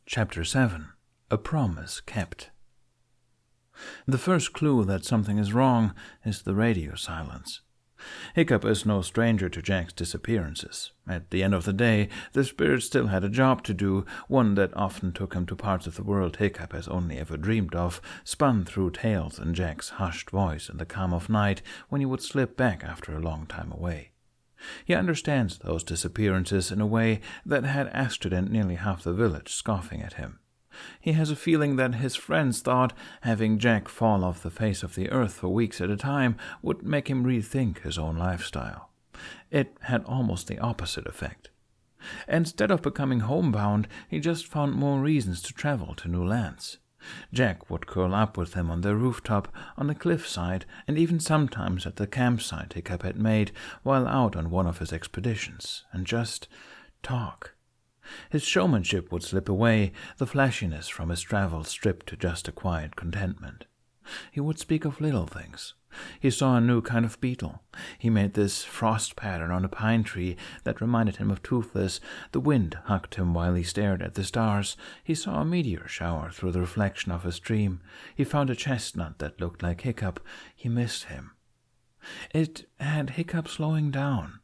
Chapter 7. A Promise Kept. The first clue that something is wrong is the radio silence. Hiccup is no stranger to Jack's disappearances. At the end of the day, the spirit still had a job to do, one that often took him to parts of the world Hiccup has only ever dreamed of, spun through tales in Jack's hushed voice in the calm of night when he would slip back after a long time away. He understands those disappearances in a way that had Astrid and nearly half the village scoffing at him. He has a feeling that his friends thought having Jack fall off the face of the earth for weeks at a time would make him rethink his own lifestyle. It had almost the opposite effect. Instead of becoming homebound, he just found more reasons to travel to new lands. Jack would curl up with him on the rooftop, on the cliffside, and even sometimes at the campsite Hiccup had made while out on one of his expeditions, and just talk. His showmanship would slip away, the flashiness from his travels stripped to just a quiet contentment. He would speak of little things. He saw a new kind of beetle. He made this frost pattern on a pine tree that reminded him of Toothless. The wind hugged him while he stared at the stars. He saw a meteor shower through the reflection of a stream. He found a chestnut that looked like Hiccup. He missed him. It had Hiccup slowing down.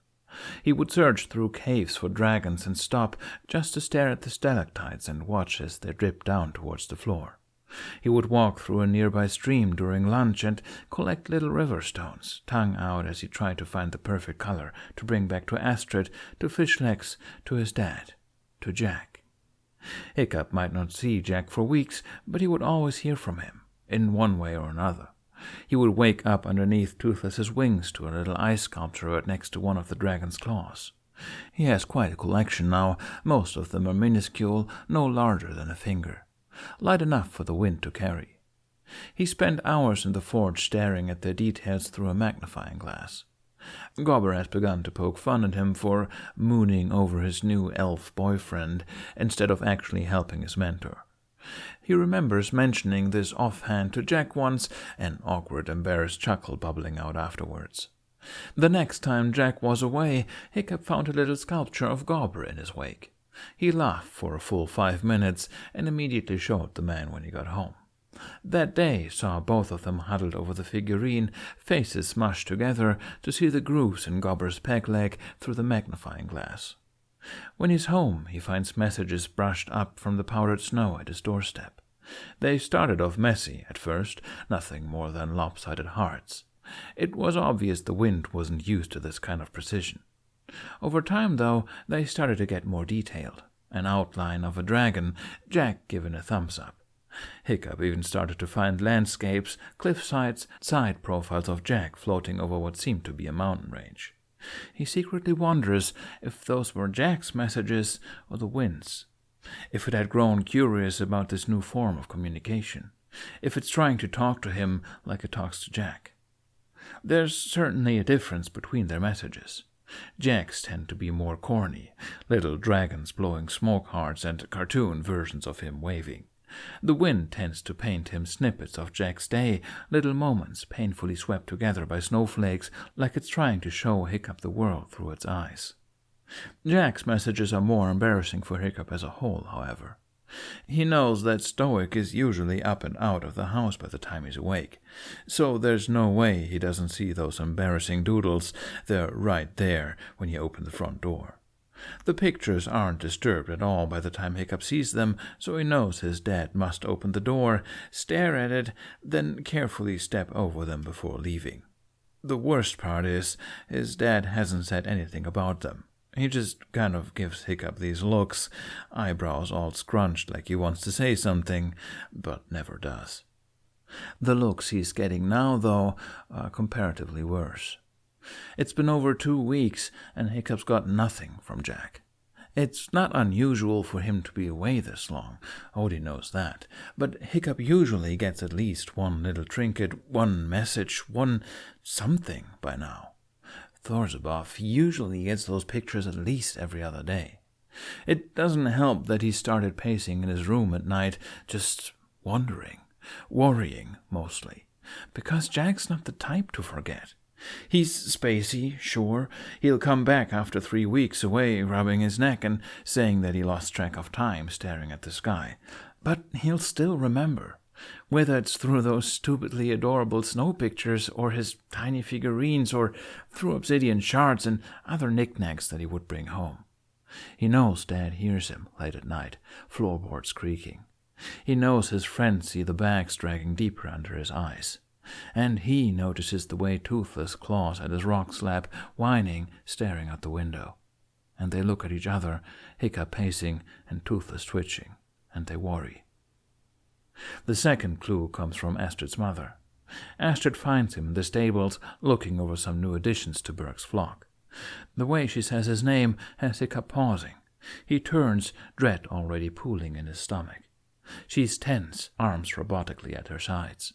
He would search through caves for dragons and stop just to stare at the stalactites and watch as they dripped down towards the floor. He would walk through a nearby stream during lunch and collect little river stones, tongue out as he tried to find the perfect color to bring back to Astrid, to Fish Legs, to his dad, to Jack. Hiccup might not see Jack for weeks, but he would always hear from him, in one way or another. He would wake up underneath Toothless's wings to a little ice sculpture right next to one of the dragon's claws. He has quite a collection now. Most of them are minuscule, no larger than a finger, light enough for the wind to carry. He spent hours in the forge staring at their details through a magnifying glass. Gobber has begun to poke fun at him for mooning over his new elf boyfriend instead of actually helping his mentor. He remembers mentioning this offhand to Jack once, an awkward, embarrassed chuckle bubbling out afterwards. The next time Jack was away, Hiccup found a little sculpture of Gobber in his wake. He laughed for a full 5 minutes and immediately showed the man when he got home. That day saw both of them huddled over the figurine, faces smushed together, to see the grooves in Gobber's peg leg through the magnifying glass. When he's home, he finds messages brushed up from the powdered snow at his doorstep. They started off messy at first, nothing more than lopsided hearts. It was obvious the wind wasn't used to this kind of precision. Over time, though, they started to get more detailed. An outline of a dragon, Jack given a thumbs up. Hiccup even started to find landscapes, cliff sides, side profiles of Jack floating over what seemed to be a mountain range. He secretly wonders if those were Jack's messages or the wind's, if it had grown curious about this new form of communication, if it's trying to talk to him like it talks to Jack. There's certainly a difference between their messages. Jack's tend to be more corny, little dragons blowing smoke hearts and cartoon versions of him waving. The wind tends to paint him snippets of Jack's day, little moments painfully swept together by snowflakes, like it's trying to show Hiccup the world through its eyes. Jack's messages are more embarrassing for Hiccup as a whole, however. He knows that Stoic is usually up and out of the house by the time he's awake, so there's no way he doesn't see those embarrassing doodles. They're right there when you open the front door. The pictures aren't disturbed at all by the time Hiccup sees them, so he knows his dad must open the door, stare at it, then carefully step over them before leaving. The worst part is, his dad hasn't said anything about them. He just kind of gives Hiccup these looks, eyebrows all scrunched like he wants to say something, but never does. The looks he's getting now, though, are comparatively worse. It's been over 2 weeks, and Hiccup's got nothing from Jack. It's not unusual for him to be away this long, Odie knows that, but Hiccup usually gets at least one little trinket, one message, one something by now. Thorzabov usually gets those pictures at least every other day. It doesn't help that he started pacing in his room at night, just wondering, worrying mostly, because Jack's not the type to forget. He's spacey, sure. He'll come back after 3 weeks away, rubbing his neck and saying that he lost track of time staring at the sky. But he'll still remember. Whether it's through those stupidly adorable snow pictures, or his tiny figurines, or through obsidian shards and other knickknacks that he would bring home. He knows Dad hears him late at night, floorboards creaking. He knows his friends see the bags dragging deeper under his eyes. And he notices the way Toothless claws at his rock slab, whining, staring out the window. And they look at each other, Hiccup pacing and Toothless twitching, and they worry. The second clue comes from Astrid's mother. Astrid finds him in the stables, looking over some new additions to Berk's flock. The way she says his name has Hiccup pausing. He turns, dread already pooling in his stomach. She's tense, arms robotically at her sides.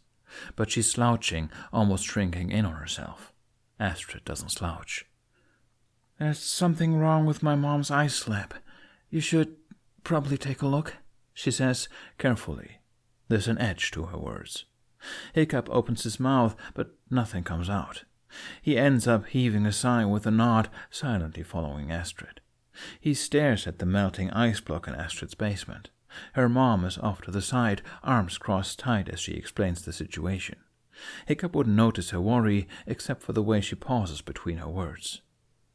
But she's slouching, almost shrinking in on herself. Astrid doesn't slouch. "There's something wrong with my mom's ice slab. You should probably take a look," she says, carefully. There's an edge to her words. Hiccup opens his mouth, but nothing comes out. He ends up heaving a sigh with a nod, silently following Astrid. He stares at the melting ice block in Astrid's basement. Her mom is off to the side, arms crossed tight as she explains the situation. Hiccup wouldn't notice her worry, except for the way she pauses between her words.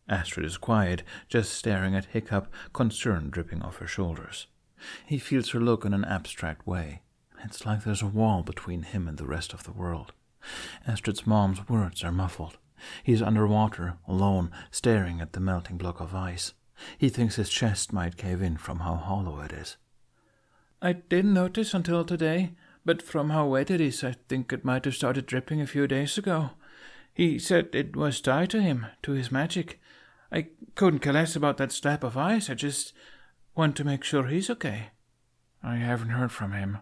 Astrid is quiet, just staring at Hiccup, concern dripping off her shoulders. He feels her look in an abstract way. It's like there's a wall between him and the rest of the world. Astrid's mom's words are muffled. He's underwater, alone, staring at the melting block of ice. He thinks his chest might cave in from how hollow it is. "I didn't notice until today, but from how wet it is, I think it might have started dripping a few days ago. He said it was tied to him, to his magic. I couldn't care less about that slab of ice. I just want to make sure he's okay." "I haven't heard from him,"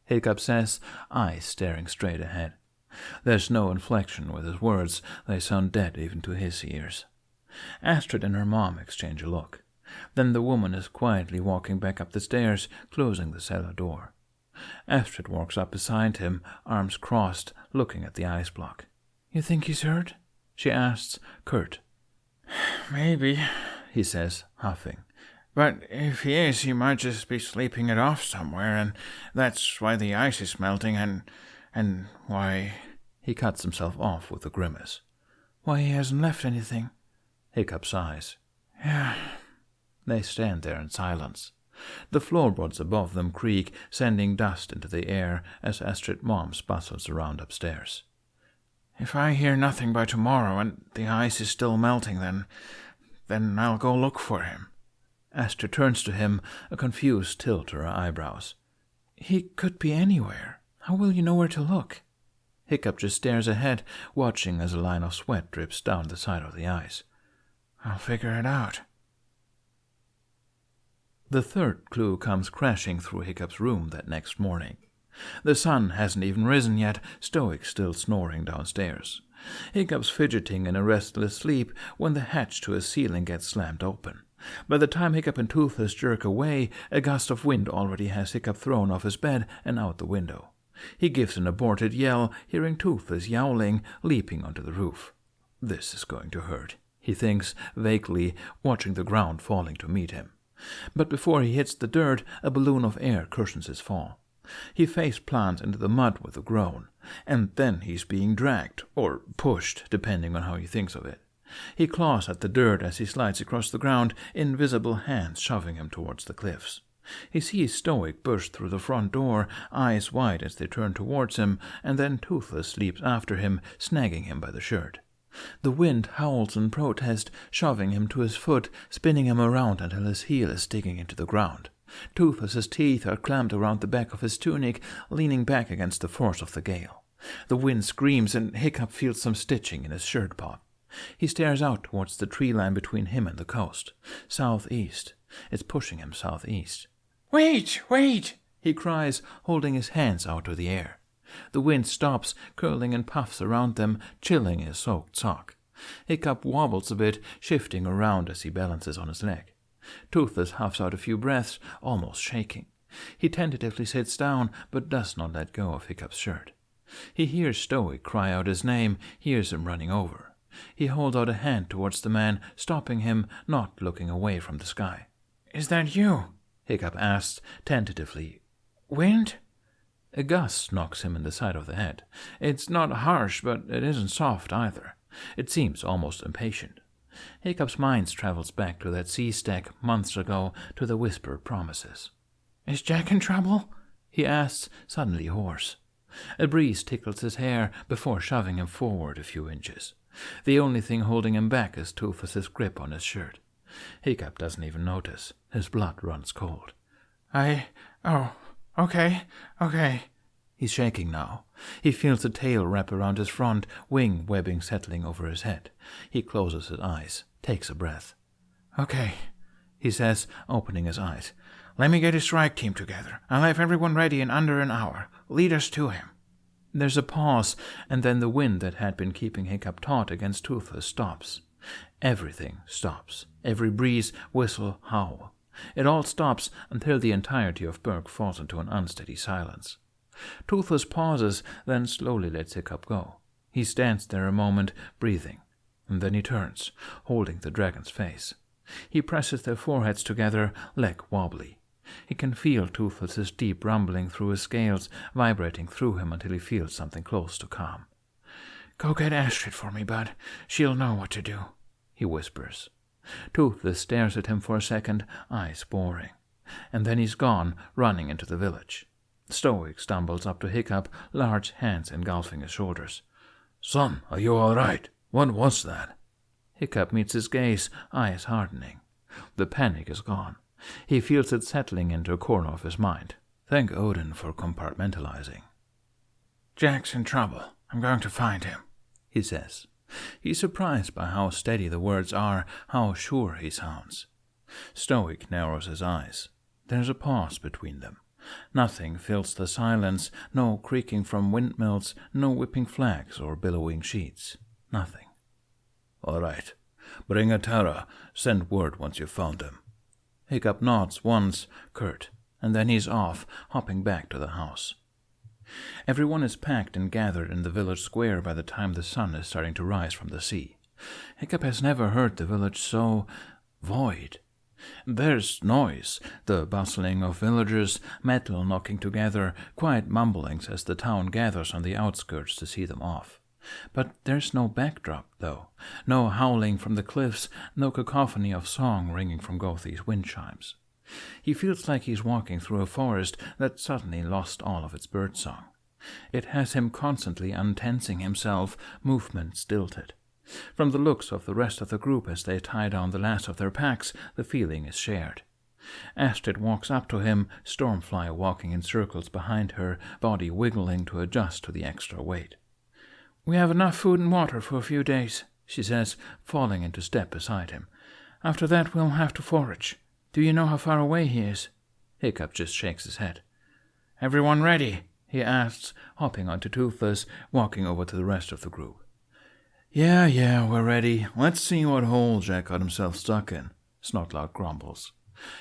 Hiccup says, eyes staring straight ahead. There's no inflection with his words. They sound dead even to his ears. Astrid and her mom exchange a look. Then the woman is quietly walking back up the stairs, closing the cellar door. Astrid walks up beside him, arms crossed, looking at the ice block. "You think he's hurt?" she asks, curt. "Maybe," he says, huffing. "But if he is, he might just be sleeping it off somewhere, and that's why the ice is melting, and why—" He cuts himself off with a grimace. "Why he hasn't left anything." Hiccup sighs. "Yeah." They stand there in silence. The floorboards above them creak, sending dust into the air as Astrid Moms bustles around upstairs. "If I hear nothing by tomorrow and the ice is still melting, then I'll go look for him." Astrid turns to him, a confused tilt to her eyebrows. "He could be anywhere. How will you know where to look?" Hiccup just stares ahead, watching as a line of sweat drips down the side of the ice. "I'll figure it out." The third clue comes crashing through Hiccup's room that next morning. The sun hasn't even risen yet, Stoic still snoring downstairs. Hiccup's fidgeting in a restless sleep when the hatch to his ceiling gets slammed open. By the time Hiccup and Toothless jerk away, a gust of wind already has Hiccup thrown off his bed and out the window. He gives an aborted yell, hearing Toothless yowling, leaping onto the roof. This is going to hurt, he thinks, vaguely, watching the ground falling to meet him. But before he hits the dirt, a balloon of air cushions his fall. He face plants into the mud with a groan, and then he's being dragged, or pushed, depending on how he thinks of it. He claws at the dirt as he slides across the ground, invisible hands shoving him towards the cliffs. He sees Stoic burst through the front door, eyes wide as they turn towards him, and then Toothless leaps after him, snagging him by the shirt. The wind howls in protest, shoving him to his foot, spinning him around until his heel is digging into the ground. Toothless's teeth are clamped around the back of his tunic, leaning back against the force of the gale. The wind screams, and Hiccup feels some stitching in his shirt pocket. He stares out towards the tree line between him and the coast. Southeast. It's pushing him southeast. "Wait! Wait!" he cries, holding his hands out to the air. The wind stops, curling in puffs around them, chilling his soaked sock. Hiccup wobbles a bit, shifting around as he balances on his leg. Toothless huffs out a few breaths, almost shaking. He tentatively sits down, but does not let go of Hiccup's shirt. He hears Stoic cry out his name, hears him running over. He holds out a hand towards the man, stopping him, not looking away from the sky. "Is that you?" Hiccup asks, tentatively. "Wind?" A gust knocks him in the side of the head. It's not harsh, but it isn't soft either. It seems almost impatient. Hiccup's mind travels back to that sea stack months ago, to the whispered promises. "Is Jack in trouble?" he asks, suddenly hoarse. A breeze tickles his hair before shoving him forward a few inches. The only thing holding him back is Toothless's grip on his shirt. Hiccup doesn't even notice. His blood runs cold. Oh, okay. He's shaking now. He feels the tail wrap around his front, wing webbing settling over his head. He closes his eyes, takes a breath. "Okay," he says, opening his eyes. "Let me get a strike team together. I'll have everyone ready in under an hour. Lead us to him." There's a pause, and then the wind that had been keeping Hiccup taut against Toothless stops. Everything stops. Every breeze, whistle, howl. It all stops until the entirety of Berk falls into an unsteady silence. Toothless pauses, then slowly lets Hiccup go. He stands there a moment, breathing, and then he turns, holding the dragon's face. He presses their foreheads together, leg wobbly. He can feel Toothless's deep rumbling through his scales, vibrating through him until he feels something close to calm. "Go get Astrid for me, bud. She'll know what to do," he whispers. Toothless stares at him for a second, eyes boring. And then he's gone, running into the village. Stoic stumbles up to Hiccup, large hands engulfing his shoulders. "Son, are you all right? What was that?" Hiccup meets his gaze, eyes hardening. The panic is gone. He feels it settling into a corner of his mind. Thank Odin for compartmentalizing. "Jack's in trouble. I'm going to find him," he says. He's surprised by how steady the words are, how sure he sounds. Stoic narrows his eyes. There's a pause between them. Nothing fills the silence, no creaking from windmills, no whipping flags or billowing sheets. Nothing. "All right. Bring a Tara. Send word once you've found him." Hiccup nods once, curt, and then he's off, hopping back to the house. Everyone is packed and gathered in the village square by the time the sun is starting to rise from the sea. Hiccup has never heard the village so void. There's noise, the bustling of villagers, metal knocking together, quiet mumblings as the town gathers on the outskirts to see them off. But there's no backdrop, though, no howling from the cliffs, no cacophony of song ringing from Gothi's wind chimes. He feels like he's walking through a forest that suddenly lost all of its birdsong. It has him constantly untensing himself, movement stilted. From the looks of the rest of the group as they tie down the last of their packs, the feeling is shared. Astrid walks up to him, Stormfly walking in circles behind her, body wiggling to adjust to the extra weight. "We have enough food and water for a few days," she says, falling into step beside him. "After that we'll have to forage. Do you know how far away he is?" Hiccup just shakes his head. "Everyone ready?" he asks, hopping onto Toothless, walking over to the rest of the group. Yeah, we're ready. Let's see what hole Jack got himself stuck in," Snotlout grumbles.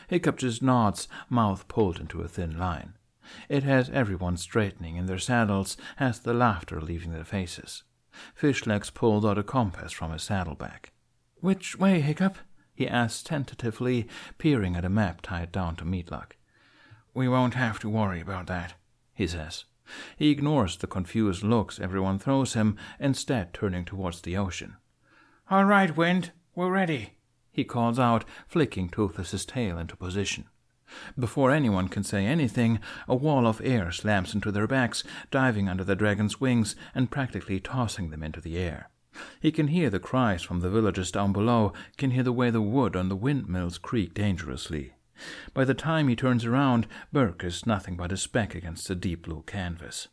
Hiccup just nods, mouth pulled into a thin line. It has everyone straightening in their saddles, has the laughter leaving their faces. Fishlegs pulled out a compass from his saddlebag. "Which way, Hiccup?" he asks tentatively, peering at a map tied down to Meatlock. "We won't have to worry about that," he says. He ignores the confused looks everyone throws him, instead turning towards the ocean. "All right, Wind, we're ready," he calls out, flicking Toothless's tail into position. Before anyone can say anything, a wall of air slams into their backs, diving under the dragon's wings and practically tossing them into the air. He can hear the cries from the villagers down below, can hear the way the wood on the windmills creak dangerously. By the time he turns around, Berk is nothing but a speck against the deep blue canvas.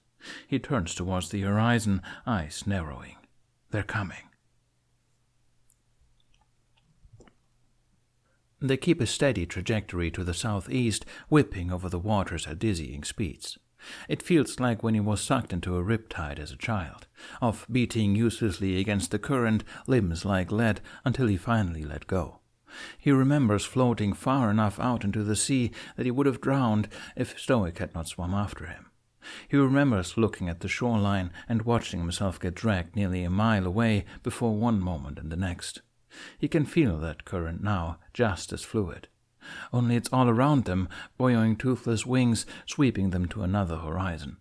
He turns towards the horizon, eyes narrowing. They're coming. They keep a steady trajectory to the southeast, whipping over the waters at dizzying speeds. It feels like when he was sucked into a riptide as a child, of beating uselessly against the current, limbs like lead, until he finally let go. He remembers floating far enough out into the sea that he would have drowned if Stoic had not swum after him. He remembers looking at the shoreline and watching himself get dragged nearly a mile away before one moment and the next. He can feel that current now, just as fluid. Only it's all around them, buoying toothless wings, sweeping them to another horizon.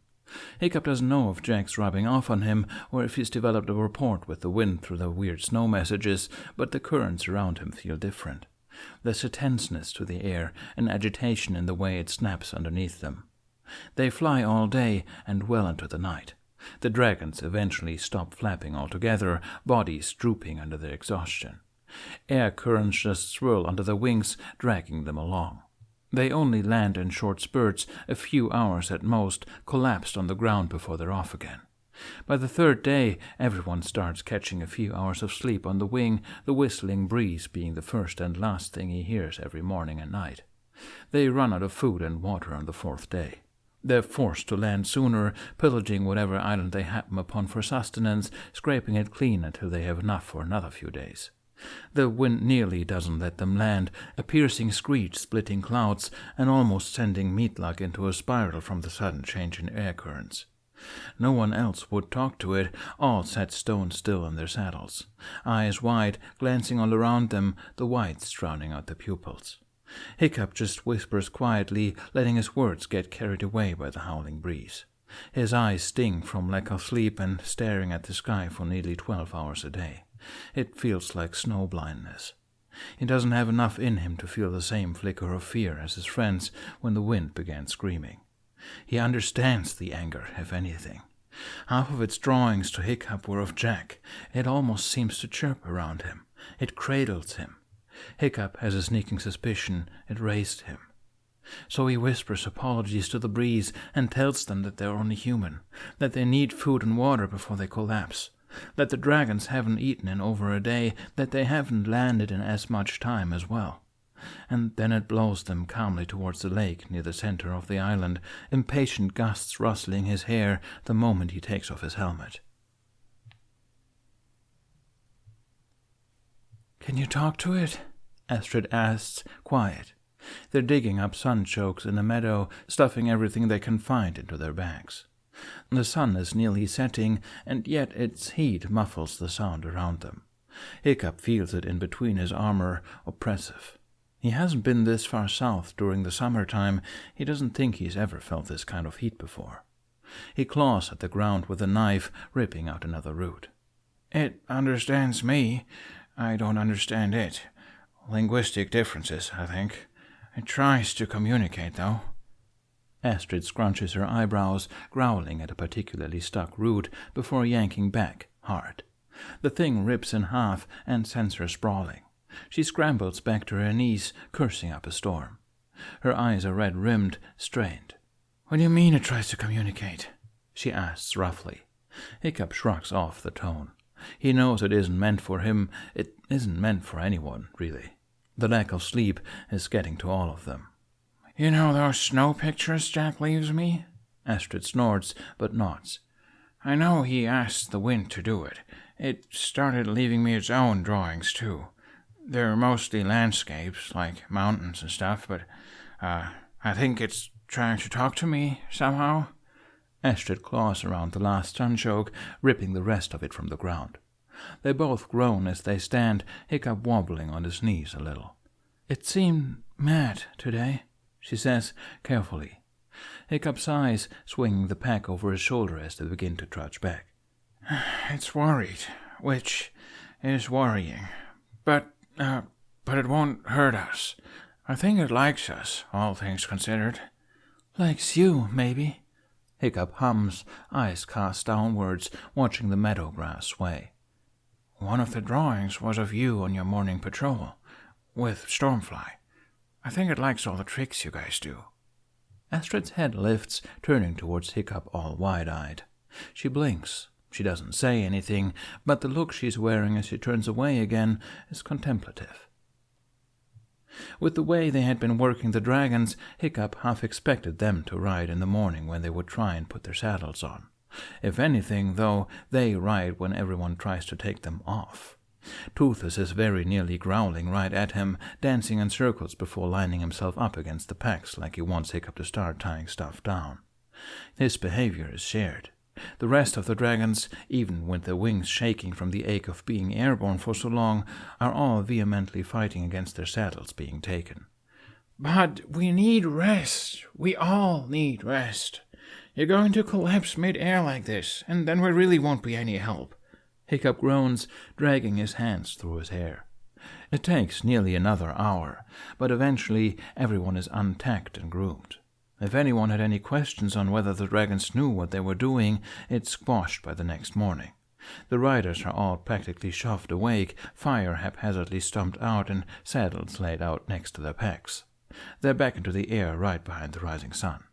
Hiccup doesn't know if Jack's rubbing off on him or if he's developed a rapport with the wind through the weird snow messages, but the currents around him feel different. There's a tenseness to the air, an agitation in the way it snaps underneath them. They fly all day and well into the night. The dragons eventually stop flapping altogether, bodies drooping under their exhaustion. Air currents just swirl under their wings, dragging them along. They only land in short spurts, a few hours at most, collapsed on the ground before they're off again. By the third day, everyone starts catching a few hours of sleep on the wing, the whistling breeze being the first and last thing he hears every morning and night. They run out of food and water on the fourth day. They're forced to land sooner, pillaging whatever island they happen upon for sustenance, scraping it clean until they have enough for another few days. The wind nearly doesn't let them land, a piercing screech splitting clouds and almost sending Meatlock into a spiral from the sudden change in air currents. No one else would talk to it, all sat stone still in their saddles, eyes wide, glancing all around them, the whites drowning out the pupils. Hiccup just whispers quietly, letting his words get carried away by the howling breeze. His eyes sting from lack of sleep and staring at the sky for nearly 12 hours a day. It feels like snow blindness. He doesn't have enough in him to feel the same flicker of fear as his friends when the wind began screaming. He understands the anger, if anything. Half of its drawings to Hiccup were of Jack. It almost seems to chirp around him. It cradles him. Hiccup has a sneaking suspicion it raised him. So he whispers apologies to the breeze and tells them that they're only human, that they need food and water before they collapse, that the dragons haven't eaten in over a day, that they haven't landed in as much time as well. And then it blows them calmly towards the lake near the center of the island, impatient gusts rustling his hair the moment he takes off his helmet. "Can you talk to it?" Astrid asks, quiet. They're digging up sunchokes in a meadow, stuffing everything they can find into their bags. The sun is nearly setting, and yet its heat muffles the sound around them. Hiccup feels it in between his armor, oppressive. He hasn't been this far south during the summertime. He doesn't think he's ever felt this kind of heat before. He claws at the ground with a knife, ripping out another root. "It understands me. I don't understand it. Linguistic differences, I think. It tries to communicate, though." Astrid scrunches her eyebrows, growling at a particularly stuck root before yanking back, hard. The thing rips in half and sends her sprawling. She scrambles back to her knees, cursing up a storm. Her eyes are red-rimmed, strained. "What do you mean it tries to communicate?" she asks roughly. Hiccup shrugs off the tone. He knows it isn't meant for him. It isn't meant for anyone, really. The lack of sleep is getting to all of them. "You know those snow pictures Jack leaves me?" Astrid snorts, but nods. "I know he asked the wind to do it. It started leaving me its own drawings, too. They're mostly landscapes, like mountains and stuff, but I think it's trying to talk to me somehow." Astrid claws around the last sunchoke, ripping the rest of it from the ground. They both groan as they stand, Hiccup wobbling on his knees a little. "It seemed mad today," she says carefully. Hiccup sighs, swinging the pack over his shoulder as they begin to trudge back. "It's worried, which is worrying. But it won't hurt us. I think it likes us, all things considered." "Likes you, maybe." Hiccup hums, eyes cast downwards, watching the meadow grass sway. "One of the drawings was of you on your morning patrol, with Stormfly. I think it likes all the tricks you guys do." Astrid's head lifts, turning towards Hiccup all wide-eyed. She blinks. She doesn't say anything, but the look she's wearing as she turns away again is contemplative. With the way they had been working the dragons, Hiccup half expected them to ride in the morning when they would try and put their saddles on. If anything, though, they ride when everyone tries to take them off. Toothless is very nearly growling right at him, dancing in circles before lining himself up against the packs like he wants Hiccup to start tying stuff down. This behavior is shared. The rest of the dragons, even with their wings shaking from the ache of being airborne for so long, are all vehemently fighting against their saddles being taken. But we need rest. We all need rest. You're going to collapse mid-air like this, and then we really won't be any help. Hiccup groans, dragging his hands through his hair. It takes nearly another hour, but eventually everyone is untacked and groomed. If anyone had any questions on whether the dragons knew what they were doing, it's squashed by the next morning. The riders are all practically shoved awake, fire haphazardly stumped out, and saddles laid out next to their packs. They're back into the air right behind the rising sun.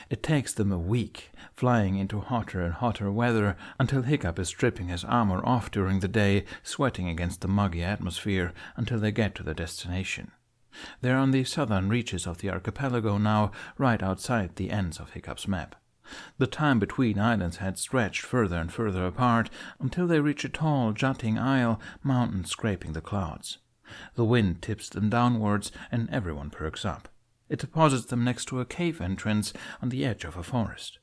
It takes them a week, flying into hotter and hotter weather, until Hiccup is stripping his armor off during the day, sweating against the muggy atmosphere, until they get to their destination. They're on the southern reaches of the archipelago now, right outside the ends of Hiccup's map. The time between islands had stretched further and further apart, until they reach a tall, jutting isle, mountains scraping the clouds. The wind tips them downwards, and everyone perks up. It deposits them next to a cave entrance on the edge of a forest.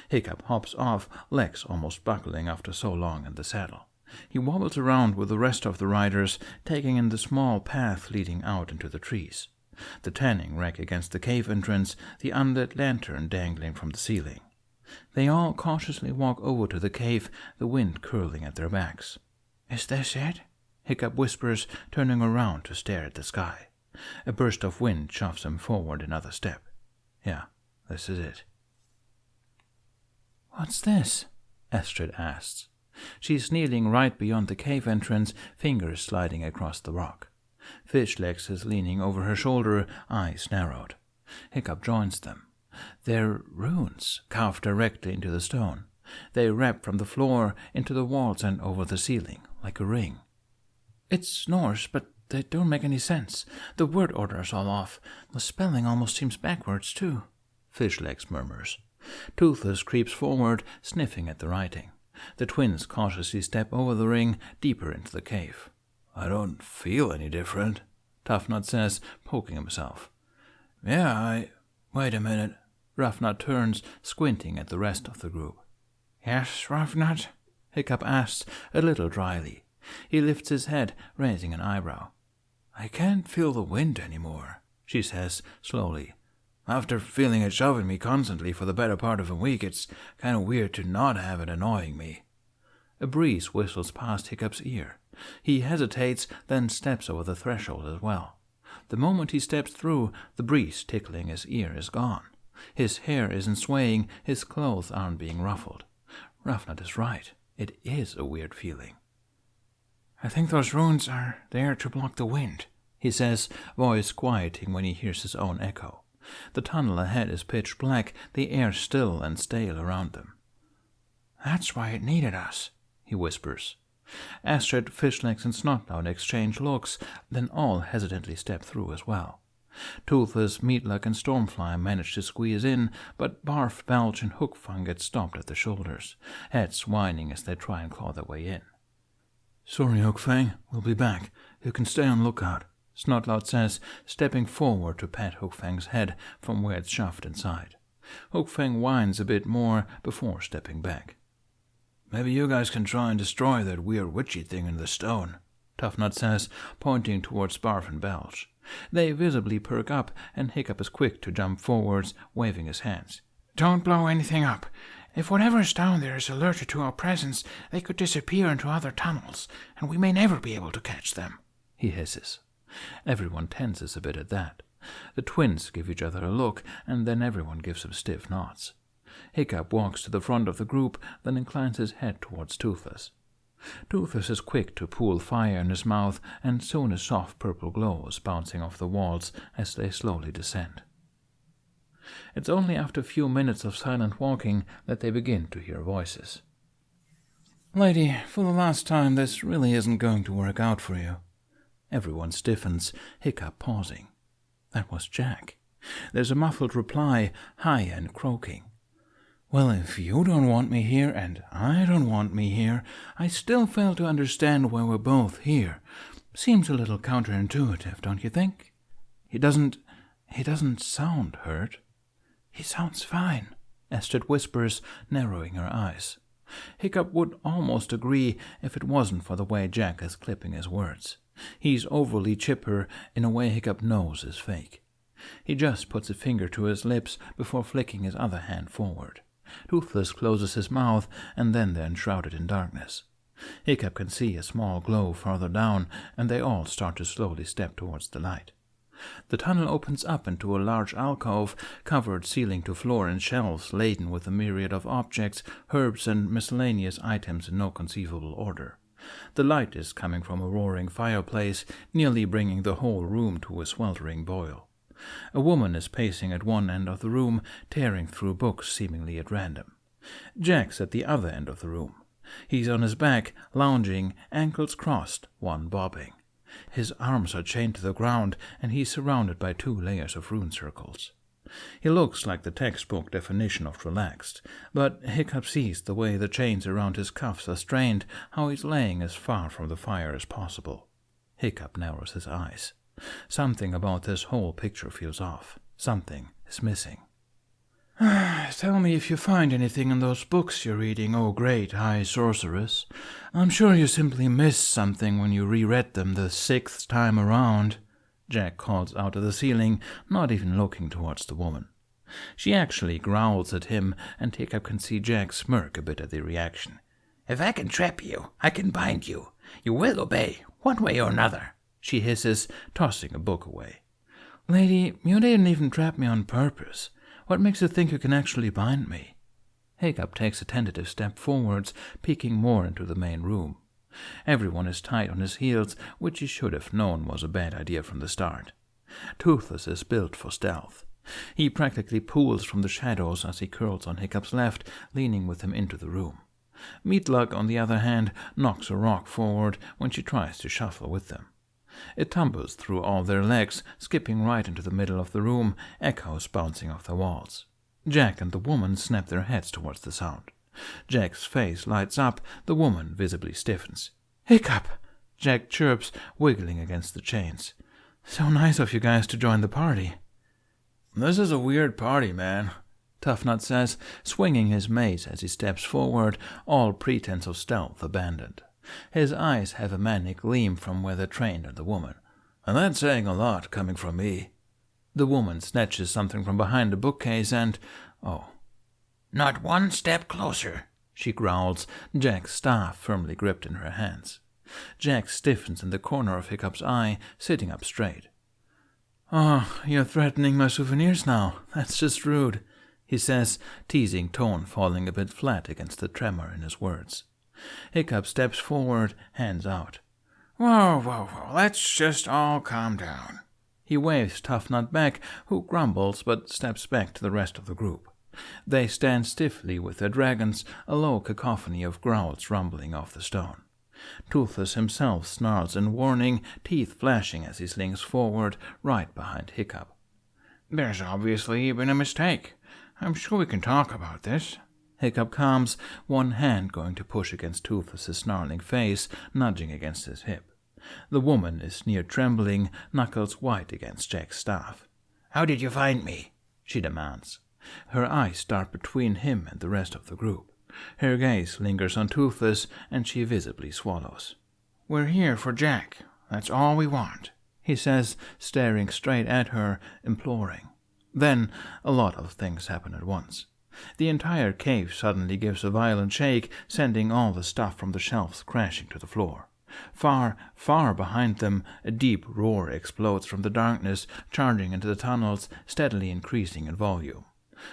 Hiccup hops off, legs almost buckling after so long in the saddle. He wobbles around with the rest of the riders, taking in the small path leading out into the trees. The tanning rack against the cave entrance, the unlit lantern dangling from the ceiling. They all cautiously walk over to the cave, the wind curling at their backs. "Is this it?" Hiccup whispers, turning around to stare at the sky. A burst of wind shoves him forward another step. Yeah, this is it. "What's this?" Astrid asks. She's kneeling right beyond the cave entrance, fingers sliding across the rock. Fishlegs is leaning over her shoulder, eyes narrowed. Hiccup joins them. They're runes, carved directly into the stone. They wrap from the floor into the walls and over the ceiling, like a ring. "It's Norse, but they don't make any sense. The word order's all off. The spelling almost seems backwards, too," Fishlegs murmurs. Toothless creeps forward, sniffing at the writing. The twins cautiously step over the ring, deeper into the cave. "I don't feel any different," Toughnut says, poking himself. Wait a minute. Roughnut turns, squinting at the rest of the group. "Yes, Roughnut?" Hiccup asks, a little dryly. He lifts his head, raising an eyebrow. "I can't feel the wind anymore," she says, slowly. "After feeling it shoving me constantly for the better part of a week, it's kind of weird to not have it annoying me." A breeze whistles past Hiccup's ear. He hesitates, then steps over the threshold as well. The moment he steps through, the breeze tickling his ear is gone. His hair isn't swaying, his clothes aren't being ruffled. Roughnut is right. It is a weird feeling. "I think those runes are there to block the wind," he says, voice quieting when he hears his own echo. The tunnel ahead is pitch black, the air still and stale around them. "That's why it needed us," he whispers. Astrid, Fishlegs, and Snotlout exchange looks, then all hesitantly step through as well. Toothless, Meatluck, and Stormfly manage to squeeze in, but Barf, Belch, and Hookfang get stopped at the shoulders, heads whining as they try and claw their way in. "Sorry, Hookfang, we'll be back. You can stay on lookout," Snotlout says, stepping forward to pat Hookfang's head from where it's shoved inside. Hookfang whines a bit more before stepping back. "Maybe you guys can try and destroy that weird witchy thing in the stone," Toughnut says, pointing towards Barf and Belch. They visibly perk up, and Hiccup is quick to jump forwards, waving his hands. "Don't blow anything up. If whatever's down there is alerted to our presence, they could disappear into other tunnels, and we may never be able to catch them," he hisses. Everyone tenses a bit at that. The twins give each other a look, and then everyone gives him stiff nods. Hiccup walks to the front of the group, then inclines his head towards Toothless. Toothless is quick to pool fire in his mouth, and soon a soft purple glow is bouncing off the walls as they slowly descend. It's only after a few minutes of silent walking that they begin to hear voices. "Lady, for the last time, this really isn't going to work out for you." Everyone stiffens, Hiccup pausing. That was Jack. There's a muffled reply, high and croaking. "Well, if you don't want me here, and I don't want me here, I still fail to understand why we're both here. Seems a little counterintuitive, don't you think?" He doesn't sound hurt." "He sounds fine," Astrid whispers, narrowing her eyes. Hiccup would almost agree if it wasn't for the way Jack is clipping his words. He's overly chipper in a way Hiccup knows is fake. He just puts a finger to his lips before flicking his other hand forward. Toothless closes his mouth, and then they're enshrouded in darkness. Hiccup can see a small glow farther down, and they all start to slowly step towards the light. The tunnel opens up into a large alcove, covered ceiling to floor in shelves laden with a myriad of objects, herbs, and miscellaneous items in no conceivable order. The light is coming from a roaring fireplace, nearly bringing the whole room to a sweltering boil. A woman is pacing at one end of the room, tearing through books seemingly at random. Jack's at the other end of the room. He's on his back, lounging, ankles crossed, one bobbing. His arms are chained to the ground, and he's surrounded by 2 layers of rune circles. He looks like the textbook definition of relaxed, but Hiccup sees the way the chains around his cuffs are strained, how he's laying as far from the fire as possible. Hiccup narrows his eyes. Something about this whole picture feels off. Something is missing. Tell me if you find anything in those books you're reading, oh great high sorceress. I'm sure you simply missed something when you reread them the 6th time around, Jack calls out of the ceiling, not even looking towards the woman. She actually growls at him, and Hiccup can see Jack smirk a bit at the reaction. If I can trap you, I can bind you. You will obey, one way or another, she hisses, tossing a book away. Lady, you didn't even trap me on purpose. What makes you think you can actually bind me? Hiccup takes a tentative step forwards, peeking more into the main room. Everyone is tight on his heels, which he should have known was a bad idea from the start. Toothless is built for stealth. He practically pulls from the shadows as he curls on Hiccup's left, leaning with him into the room. Meatluck, on the other hand, knocks a rock forward when she tries to shuffle with them. It tumbles through all their legs, skipping right into the middle of the room, echoes bouncing off the walls. Jack and the woman snap their heads towards the sound. Jack's face lights up, the woman visibly stiffens. Hiccup! Jack chirps, wiggling against the chains. So nice of you guys to join the party. This is a weird party, man, Toughnut says, swinging his mace as he steps forward, all pretense of stealth abandoned. His eyes have a manic gleam from where they're trained on the woman. And that's saying a lot coming from me. The woman snatches something from behind the bookcase and... oh. Not one step closer, she growls, Jack's staff firmly gripped in her hands. Jack stiffens in the corner of Hiccup's eye, sitting up straight. Oh, you're threatening my souvenirs now. That's just rude, he says, teasing tone falling a bit flat against the tremor in his words. Hiccup steps forward, hands out. Whoa, let's just all calm down. He waves Toughnut back, who grumbles but steps back to the rest of the group. They stand stiffly with their dragons, a low cacophony of growls rumbling off the stone. Toothless himself snarls in warning, teeth flashing as he slings forward, right behind Hiccup. There's obviously been a mistake. I'm sure we can talk about this. Hiccup calms, one hand going to push against Toothless's snarling face, nudging against his hip. The woman is near trembling, knuckles white against Jack's staff. How did you find me? She demands. Her eyes dart between him and the rest of the group. Her gaze lingers on Toothless, and she visibly swallows. We're here for Jack. That's all we want, he says, staring straight at her, imploring. Then a lot of things happen at once. The entire cave suddenly gives a violent shake, sending all the stuff from the shelves crashing to the floor. Far, far behind them, a deep roar explodes from the darkness, charging into the tunnels, steadily increasing in volume.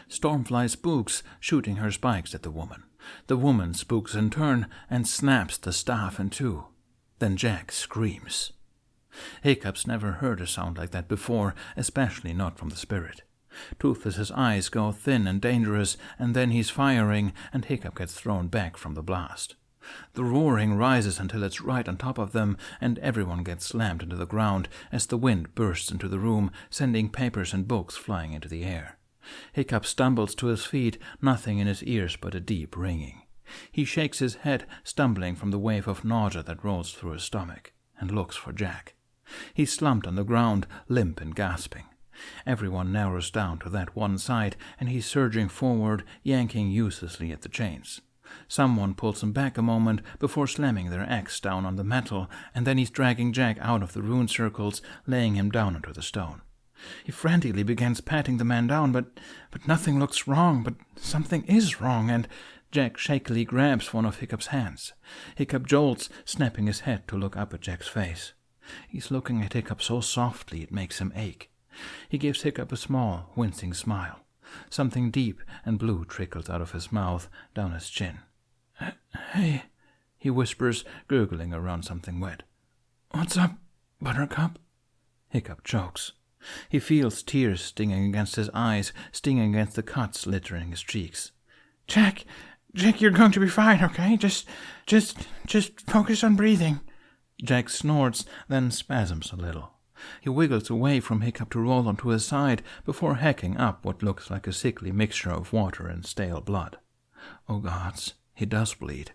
Stormfly spooks, shooting her spikes at the woman. The woman spooks in turn and snaps the staff in two. Then Jack screams. Hiccup's never heard a sound like that before, especially not from the spirit. Toothless's eyes go thin and dangerous, and then he's firing, and Hiccup gets thrown back from the blast. The roaring rises until it's right on top of them, and everyone gets slammed into the ground as the wind bursts into the room, sending papers and books flying into the air. Hiccup stumbles to his feet, nothing in his ears but a deep ringing. He shakes his head, stumbling from the wave of nausea that rolls through his stomach, and looks for Jack. He's slumped on the ground, limp and gasping. Everyone narrows down to that one side, and he's surging forward, yanking uselessly at the chains. Someone pulls him back a moment before slamming their axe down on the metal, and then he's dragging Jack out of the rune circles, laying him down onto the stone. He frantically begins patting the man down, but nothing looks wrong, but something is wrong, and Jack shakily grabs one of Hiccup's hands. Hiccup jolts, snapping his head to look up at Jack's face. He's looking at Hiccup so softly it makes him ache. He gives Hiccup a small, wincing smile. Something deep and blue trickles out of his mouth, down his chin. "Hey," he whispers, gurgling around something wet. "What's up, Buttercup?" Hiccup chokes. He feels tears stinging against his eyes, stinging against the cuts littering his cheeks. Jack, you're going to be fine, okay? Just focus on breathing." Jack snorts, then spasms a little. He wiggles away from Hiccup to roll onto his side before hacking up what looks like a sickly mixture of water and stale blood. Oh gods, he does bleed.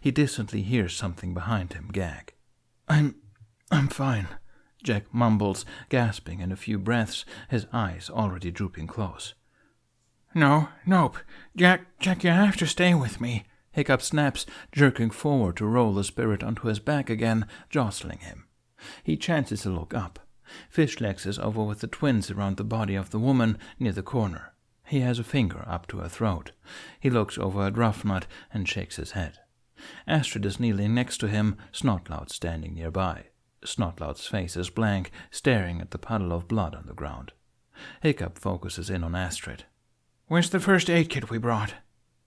He distantly hears something behind him gag. I'm fine," Jack mumbles, gasping in a few breaths, his eyes already drooping close. Nope. Jack, you have to stay with me." Hiccup snaps, jerking forward to roll the spirit onto his back again, jostling him. He chances to look up. Fishlegs is over with the twins around the body of the woman near the corner. He has a finger up to her throat. He looks over at Roughnut and shakes his head. Astrid is kneeling next to him, Snotlout standing nearby. Snotlout's face is blank, staring at the puddle of blood on the ground. Hiccup focuses in on Astrid. "Where's the first aid kit we brought?"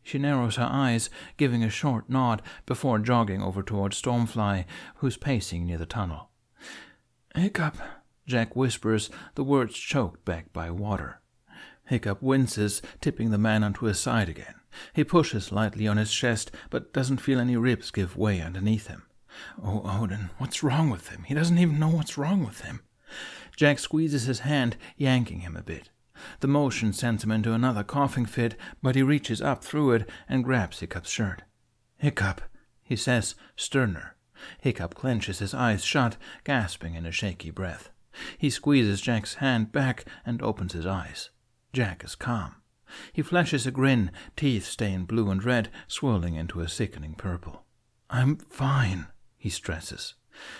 She narrows her eyes, giving a short nod before jogging over toward Stormfly, who's pacing near the tunnel. "Hiccup," Jack whispers, the words choked back by water. Hiccup winces, tipping the man onto his side again. He pushes lightly on his chest, but doesn't feel any ribs give way underneath him. Oh, Odin, what's wrong with him? He doesn't even know what's wrong with him. Jack squeezes his hand, yanking him a bit. The motion sends him into another coughing fit, but he reaches up through it and grabs Hiccup's shirt. "Hiccup," he says, sterner. Hiccup clenches his eyes shut, gasping in a shaky breath. He squeezes Jack's hand back and opens his eyes. Jack is calm. He flashes a grin, teeth stained blue and red, swirling into a sickening purple. "I'm fine," he stresses.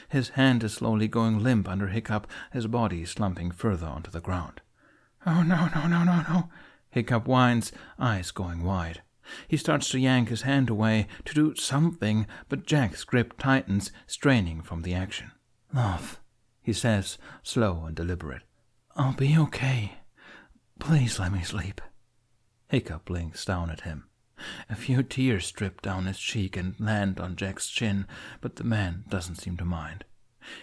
His hand is slowly going limp under Hiccup, his body slumping further onto the ground. "Oh, no. Hiccup whines, eyes going wide. He starts to yank his hand away, to do something, but Jack's grip tightens, straining from the action. "Love," he says, slow and deliberate. "I'll be okay. Please let me sleep." Hiccup blinks down at him. A few tears drip down his cheek and land on Jack's chin, but the man doesn't seem to mind.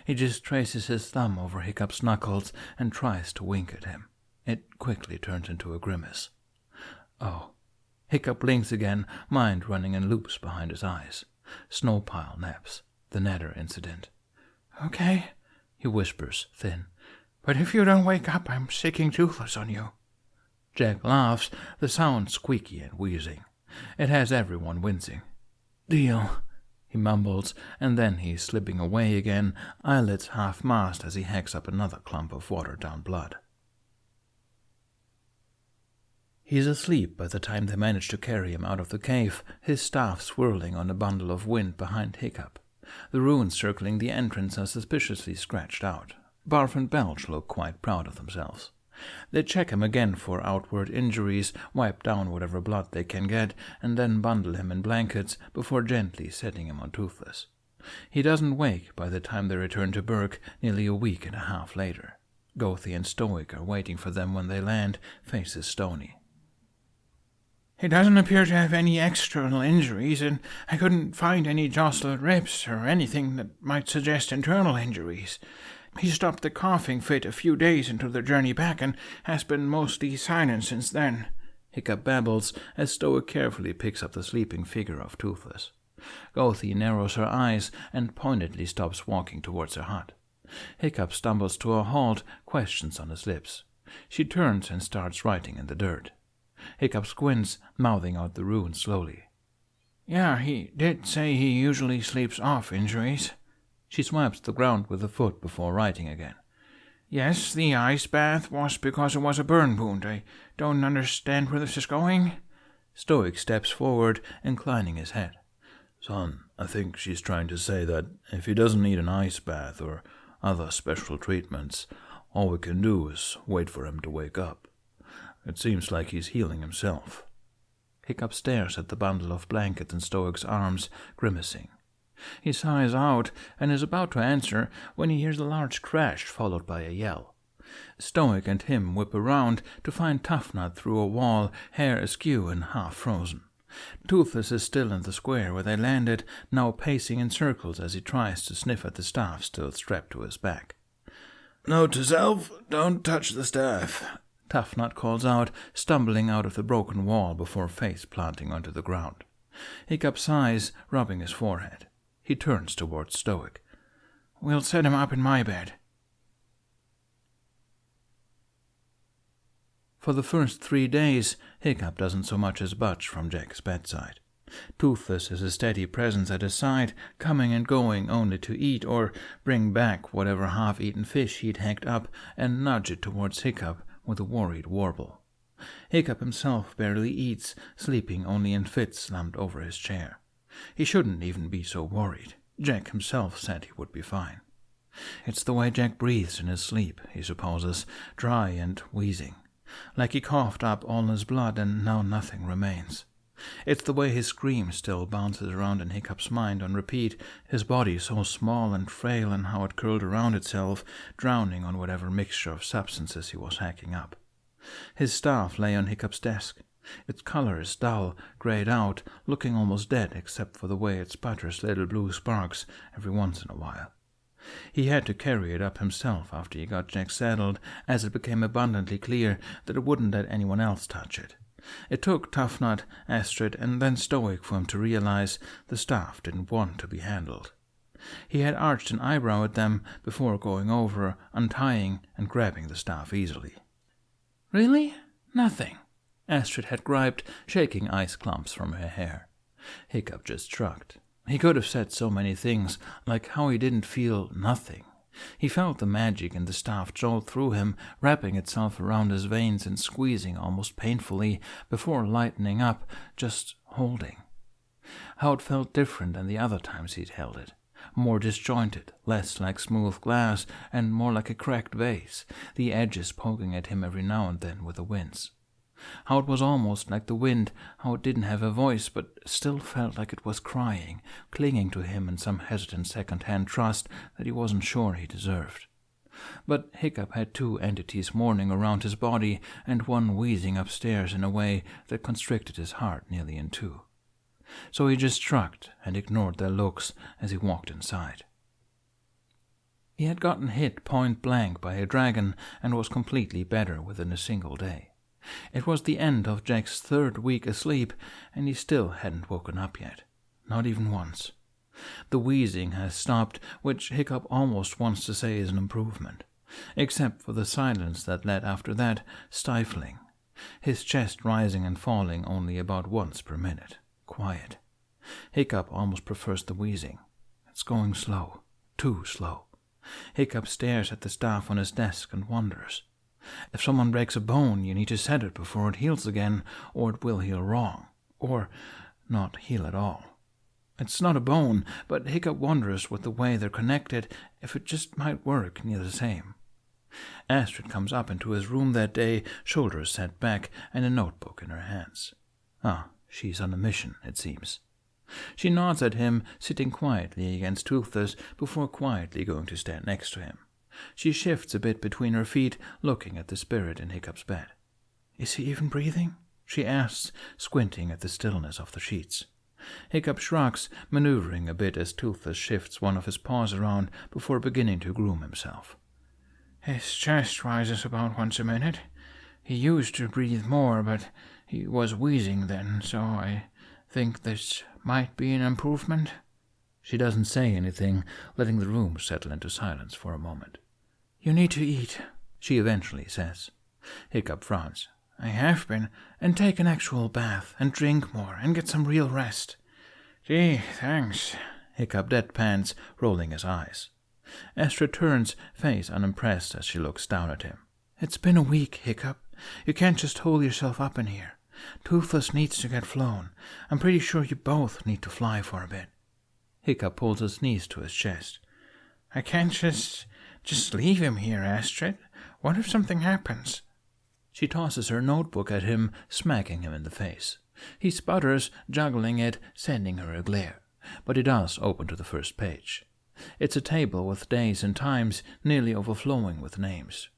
He just traces his thumb over Hiccup's knuckles and tries to wink at him. It quickly turns into a grimace. Oh. Hiccup blinks again, mind running in loops behind his eyes. Snowpile naps. The Nether incident. "Okay," he whispers, thin. "But if you don't wake up, I'm sicking Toothless on you." Jack laughs, the sound squeaky and wheezing. It has everyone wincing. "Deal," he mumbles, and then he's slipping away again, eyelids half-masked as he hacks up another clump of watered-down blood. He's asleep by the time they manage to carry him out of the cave, his staff swirling on a bundle of wind behind Hiccup. The runes circling the entrance are suspiciously scratched out. Barf and Belch look quite proud of themselves. They check him again for outward injuries, wipe down whatever blood they can get, and then bundle him in blankets before gently setting him on Toothless. He doesn't wake by the time they return to Berk nearly a week and a half later. Gothi and Stoic are waiting for them when they land, faces stony. "He doesn't appear to have any external injuries, and I couldn't find any jostled ribs or anything that might suggest internal injuries. He stopped the coughing fit a few days into the journey back and has been mostly silent since then," Hiccup babbles as Stoic carefully picks up the sleeping figure of Toothless. Gothi narrows her eyes and pointedly stops walking towards her hut. Hiccup stumbles to a halt, questions on his lips. She turns and starts writing in the dirt. Hiccup squints, mouthing out the runes slowly. "Yeah, he did say he usually sleeps off injuries." She swipes the ground with a foot before writing again. Yes, the ice bath was because it was a burn wound. I don't understand where this is going. Stoic steps forward, inclining his head. Son, I think she's trying to say that if he doesn't need an ice bath or other special treatments, all we can do is wait for him to wake up. It seems like he's healing himself. Hiccup stares at the bundle of blankets in Stoic's arms, grimacing. He sighs out and is about to answer when he hears a large crash followed by a yell. Stoic and him whip around to find Toughnut through a wall, hair askew and half frozen. Toothless is still in the square where they landed, now pacing in circles as he tries to sniff at the staff still strapped to his back. Note to self, don't touch the staff, Toughnut calls out, stumbling out of the broken wall before face planting onto the ground. Hiccup sighs, rubbing his forehead. He turns towards Stoic. We'll set him up in my bed. For the first 3 days, Hiccup doesn't so much as budge from Jack's bedside. Toothless is a steady presence at his side, coming and going only to eat or bring back whatever half-eaten fish he'd hacked up and nudge it towards Hiccup with a worried warble. Hiccup himself barely eats, sleeping only in fits slumped over his chair. He shouldn't even be so worried. Jack himself said he would be fine. It's the way Jack breathes in his sleep, he supposes, dry and wheezing, like he coughed up all his blood and now nothing remains. It's the way his scream still bounces around in Hiccup's mind on repeat, his body so small and frail and how it curled around itself, drowning on whatever mixture of substances he was hacking up. His staff lay on Hiccup's desk. Its color is dull, grayed out, looking almost dead except for the way it sputters little blue sparks every once in a while. He had to carry it up himself after he got Jack saddled, as it became abundantly clear that it wouldn't let anyone else touch it. It took Toughnut, Astrid, and then Stoic for him to realize the staff didn't want to be handled. He had arched an eyebrow at them before going over, untying, and grabbing the staff easily. Really? Nothing, Astrid had griped, shaking ice clumps from her hair. Hiccup just shrugged. He could have said so many things, like how he didn't feel nothing. He felt the magic in the staff jolt through him, wrapping itself around his veins and squeezing almost painfully, before lightening up, just holding. How it felt different than the other times he'd held it. More disjointed, less like smooth glass, and more like a cracked vase, the edges poking at him every now and then with a wince. How it was almost like the wind, how it didn't have a voice, but still felt like it was crying, clinging to him in some hesitant second-hand trust that he wasn't sure he deserved. But Hiccup had 2 entities mourning around his body, and one wheezing upstairs in a way that constricted his heart nearly in 2. So he just shrugged and ignored their looks as he walked inside. He had gotten hit point blank by a dragon and was completely better within a single day. It was the end of Jack's 3rd week asleep, and he still hadn't woken up yet. Not even once. The wheezing has stopped, which Hiccup almost wants to say is an improvement, except for the silence that led after that, stifling. His chest rising and falling only about once per minute. Quiet. Hiccup almost prefers the wheezing. It's going slow. Too slow. Hiccup stares at the staff on his desk and wonders. If someone breaks a bone, you need to set it before it heals again, or it will heal wrong, or not heal at all. It's not a bone, but Hiccup wonders with the way they're connected if it just might work near the same. Astrid comes up into his room that day, shoulders set back and a notebook in her hands. She's on a mission, it seems. She nods at him, sitting quietly against Toothless before quietly going to stand next to him. She shifts a bit between her feet, looking at the spirit in Hiccup's bed. Is he even breathing? She asks, squinting at the stillness of the sheets. Hiccup shrugs, maneuvering a bit as Toothless shifts one of his paws around before beginning to groom himself. His chest rises about once a minute. He used to breathe more, but he was wheezing then, so I think this might be an improvement. She doesn't say anything, letting the room settle into silence for a moment. You need to eat, she eventually says. Hiccup frowns. I have been, and take an actual bath, and drink more, and get some real rest. Gee, thanks, Hiccup deadpans, rolling his eyes. Astrid turns, face unimpressed as she looks down at him. "It's been a week, Hiccup. You can't just hole yourself up in here. Toothless needs to get flown. I'm pretty sure you both need to fly for a bit." Hiccup pulls his knees to his chest. "I can't just leave him here, Astrid. What if something happens?" She tosses her notebook at him, smacking him in the face. He sputters, juggling it, sending her a glare. But he does open to the first page. It's a table with days and times, nearly overflowing with names.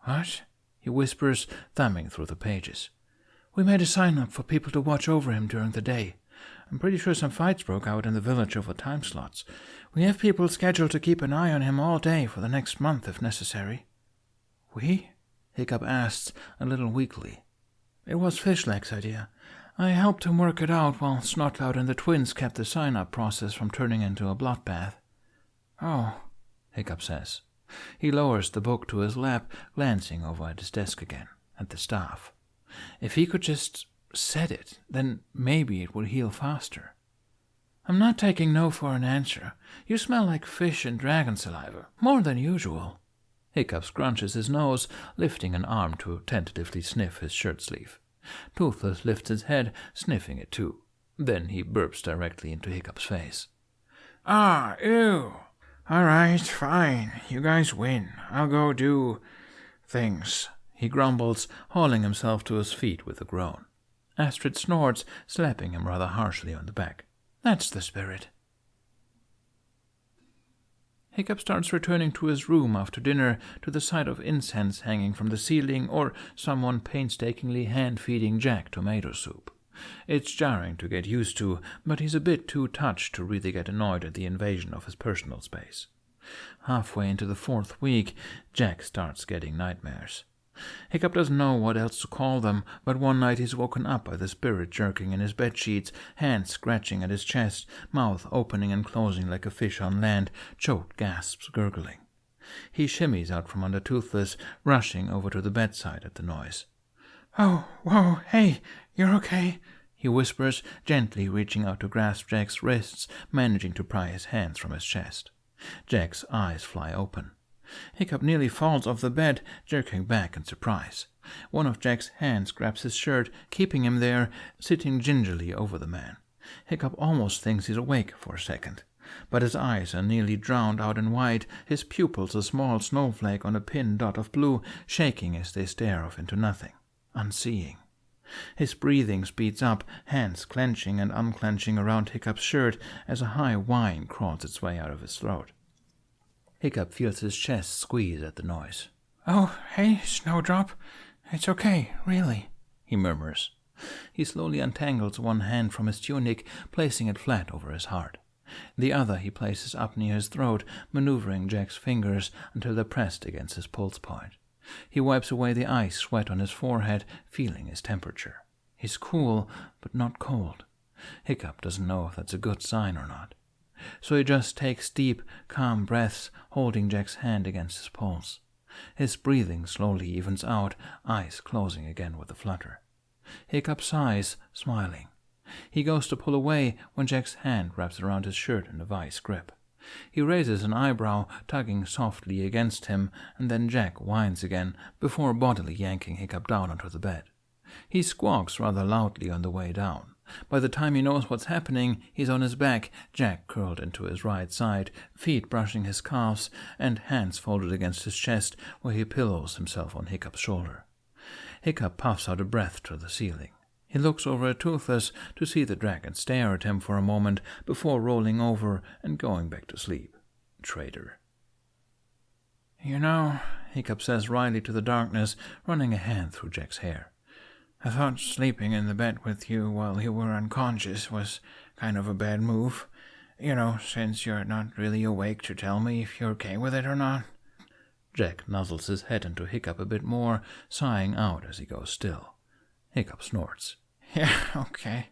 "What?" he whispers, thumbing through the pages. "We made a sign-up for people to watch over him during the day. I'm pretty sure some fights broke out in the village over time slots. We have people scheduled to keep an eye on him all day for the next month if necessary." "We?" Hiccup asks, a little weakly. "It was Fishleg's idea. I helped him work it out while Snotlout and the twins kept the sign-up process from turning into a bloodbath." "Oh," Hiccup says. He lowers the book to his lap, glancing over at his desk again, at the staff. If he could just set it, then maybe it would heal faster. "I'm not taking no for an answer. You smell like fish and dragon saliva, more than usual." Hiccup scrunches his nose, lifting an arm to tentatively sniff his shirt sleeve. Toothless lifts his head, sniffing it too. Then he burps directly into Hiccup's face. "Ah, ew. All right, fine. You guys win. I'll go do things," he grumbles, hauling himself to his feet with a groan. Astrid snorts, slapping him rather harshly on the back. "That's the spirit." Hiccup starts returning to his room after dinner to the sight of incense hanging from the ceiling or someone painstakingly hand-feeding Jack tomato soup. It's jarring to get used to, but he's a bit too touched to really get annoyed at the invasion of his personal space. Halfway into the 4th week, Jack starts getting nightmares. Hiccup doesn't know what else to call them, but one night he's woken up by the spirit jerking in his bedsheets, hands scratching at his chest, mouth opening and closing like a fish on land, choked gasps gurgling. He shimmies out from under Toothless, rushing over to the bedside at the noise. "Oh, whoa, hey, you're okay?" he whispers, gently reaching out to grasp Jack's wrists, managing to pry his hands from his chest. Jack's eyes fly open. Hiccup nearly falls off the bed, jerking back in surprise. One of Jack's hands grabs his shirt, keeping him there, sitting gingerly over the man. Hiccup almost thinks he's awake for a second, but his eyes are nearly drowned out in white, his pupils a small snowflake on a pin dot of blue, shaking as they stare off into nothing, unseeing. His breathing speeds up, hands clenching and unclenching around Hiccup's shirt as a high whine crawls its way out of his throat. Hiccup feels his chest squeeze at the noise. "Oh, hey, Snowdrop. It's okay, really," he murmurs. He slowly untangles one hand from his tunic, placing it flat over his heart. The other he places up near his throat, maneuvering Jack's fingers until they're pressed against his pulse point. He wipes away the ice sweat on his forehead, feeling his temperature. He's cool, but not cold. Hiccup doesn't know if that's a good sign or not. So he just takes deep, calm breaths, holding Jack's hand against his pulse. His breathing slowly evens out, eyes closing again with a flutter. Hiccup sighs, smiling. He goes to pull away when Jack's hand wraps around his shirt in a vice grip. He raises an eyebrow, tugging softly against him, and then Jack whines again, before bodily yanking Hiccup down onto the bed. He squawks rather loudly on the way down. By the time he knows what's happening, he's on his back, Jack curled into his right side, feet brushing his calves, and hands folded against his chest, where he pillows himself on Hiccup's shoulder. Hiccup puffs out a breath to the ceiling. He looks over at Toothless to see the dragon stare at him for a moment before rolling over and going back to sleep. Traitor. "You know," Hiccup says wryly to the darkness, running a hand through Jack's hair, "I thought sleeping in the bed with you while you were unconscious was kind of a bad move. You know, since you're not really awake to tell me if you're okay with it or not." Jack nuzzles his head into Hiccup a bit more, sighing out as he goes still. Hiccup snorts. "Yeah, okay.